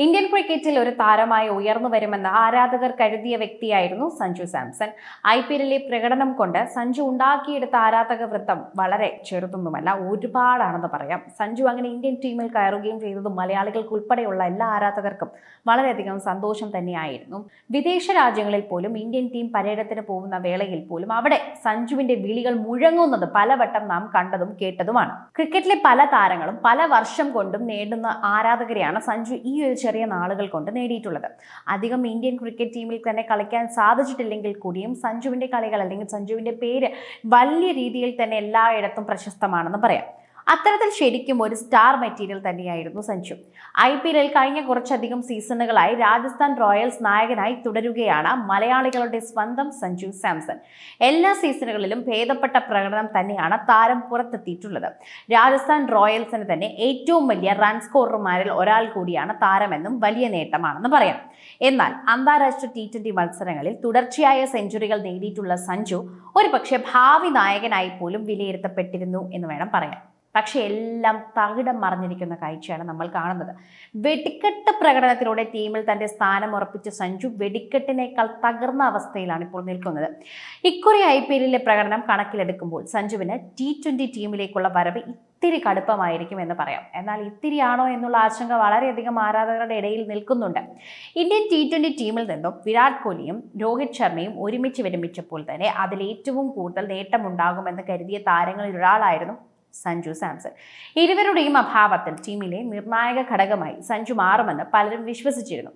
Indian ക്രിക്കറ്റിൽ ഒരു താരമായി ഉയർന്നു വരുമെന്ന് ആരാധകർ കരുതിയ വ്യക്തിയായിരുന്നു സഞ്ജു സാംസൺ. IPL പ്രകടനം കൊണ്ട് സഞ്ജു ഉണ്ടാക്കിയെടുത്ത ആരാധക വൃത്തം വളരെ ചെറുതൊന്നുമല്ല, ഒരുപാടാണെന്ന് പറയാം. സഞ്ജു അങ്ങനെ ഇന്ത്യൻ ടീമിൽ കയറുകയും ചെയ്തതും മലയാളികൾക്ക് ഉൾപ്പെടെയുള്ള എല്ലാ ആരാധകർക്കും വളരെയധികം സന്തോഷം തന്നെയായിരുന്നു. വിദേശ രാജ്യങ്ങളിൽ പോലും ഇന്ത്യൻ ടീം പര്യടനത്തിന് പോകുന്ന വേളയിൽ പോലും അവിടെ സഞ്ജുവിന്റെ വിളികൾ മുഴങ്ങുന്നത് പലവട്ടം നാം കണ്ടതും കേട്ടതുമാണ്. ക്രിക്കറ്റിലെ പല താരങ്ങളും പല വർഷം കൊണ്ടും നേടുന്ന ആരാധകരെയാണ് സഞ്ജു ഈ ഒരു ചെറിയ നാളുകൾ കൊണ്ട് നേടിയിട്ടുള്ളത്. അധികം ഇന്ത്യൻ ക്രിക്കറ്റ് ടീമിൽ തന്നെ കളിക്കാൻ സാധിച്ചിട്ടില്ലെങ്കിൽ കൂടിയും സഞ്ജുവിന്റെ കളികൾ അല്ലെങ്കിൽ സഞ്ജുവിന്റെ പേര് വലിയ രീതിയിൽ തന്നെ എല്ലായിടത്തും പ്രശസ്തമാണെന്ന് പറയാം. അത്തരത്തിൽ ശരിക്കും ഒരു സ്റ്റാർ മെറ്റീരിയൽ തന്നെയായിരുന്നു സഞ്ജു. IPL കഴിഞ്ഞ കുറച്ചധികം സീസണുകളായി രാജസ്ഥാൻ റോയൽസ് നായകനായി തുടരുകയാണ് മലയാളികളുടെ സ്വന്തം സഞ്ജു സാംസൺ. എല്ലാ സീസണുകളിലും ഭേദപ്പെട്ട പ്രകടനം തന്നെയാണ് താരം പുറത്തെത്തിയിട്ടുള്ളത്. രാജസ്ഥാൻ റോയൽസിന് തന്നെ ഏറ്റവും വലിയ റൺ സ്കോറർമാരിൽ ഒരാൾ കൂടിയാണ് താരമെന്നും വലിയ നേട്ടമാണെന്ന് പറയാം. എന്നാൽ അന്താരാഷ്ട്ര T20 മത്സരങ്ങളിൽ തുടർച്ചയായ സെഞ്ചുറികൾ നേടിയിട്ടുള്ള സഞ്ജു ഒരുപക്ഷെ ഭാവി നായകനായി പോലും വിലയിരുത്തപ്പെട്ടിരുന്നു എന്ന് വേണം പറയാൻ. പക്ഷെ എല്ലാം തകിടം മറിഞ്ഞിരിക്കുന്ന കാഴ്ചയാണ് നമ്മൾ കാണുന്നത്. വെടിക്കെട്ട് പ്രകടനത്തിലൂടെ ടീമിൽ തന്റെ സ്ഥാനം ഉറപ്പിച്ച സഞ്ജു വെടിക്കെട്ടിനേക്കാൾ തകർന്ന അവസ്ഥയിലാണ് ഇപ്പോൾ നിൽക്കുന്നത്. ഇക്കുറി IPL പ്രകടനം കണക്കിലെടുക്കുമ്പോൾ സഞ്ജുവിന് T20 ടീമിലേക്കുള്ള വരവ് ഇത്തിരി കടുപ്പമായിരിക്കും എന്ന് പറയാം. എന്നാൽ ഇത്തിരിയാണോ എന്നുള്ള ആശങ്ക വളരെയധികം ആരാധകരുടെ ഇടയിൽ നിൽക്കുന്നുണ്ട്. ഇന്ത്യൻ T20 ടീമിൽ നിന്നും വിരാട് കോഹ്ലിയും രോഹിത് ശർമ്മയും ഒരുമിച്ച് വിരമിച്ചപ്പോൾ തന്നെ അതിൽ ഏറ്റവും കൂടുതൽ നേട്ടമുണ്ടാകുമെന്ന് കരുതിയ താരങ്ങളിൽ ഒരാളായിരുന്നു സഞ്ജു സാംസൺ. ഇരുവരുടെയും അഭാവത്തിൽ ടീമിലെ നിർണായക ഘടകമായി സഞ്ജു മാറുമെന്ന് പലരും വിശ്വസിച്ചിരുന്നു.